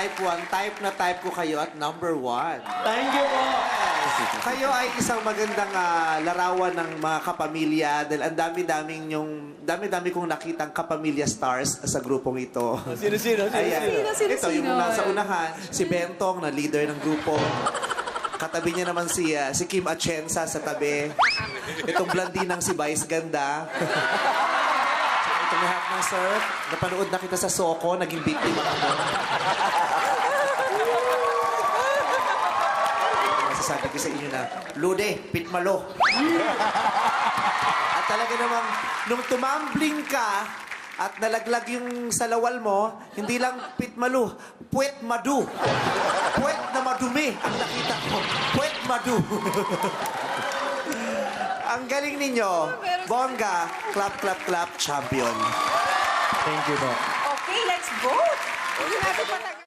type 1. Type na type ko kayo at number 1. Thank you po. Kayo ay isang magandang larawan ng mga kapamilya dahil ang dami-dami kong nakitang kapamilya stars sa grupong ito. Sino? Ayan. Sino? Ito, yung nasa unahan, si Bentong na leader ng grupo. Katabi niya naman si Kim Atienza sa tabi. Itong blandinang si Vice Ganda. Itong lahat ng surf. Napanood na kita sa Soko, naging biktima ka mo. Masasabi ko sa inyo na, Lude, pitmalo. At talaga namang, nung tumambling ka, at nalaglag yung salawal mo, hindi lang pitmalu, puwet madu. Puwet na madumi ang nakita ko. Puwet madu. Ang galing ninyo. Bongga, clap, clap, clap, champion. Thank you po. Okay, let's vote. Hindi natin patag-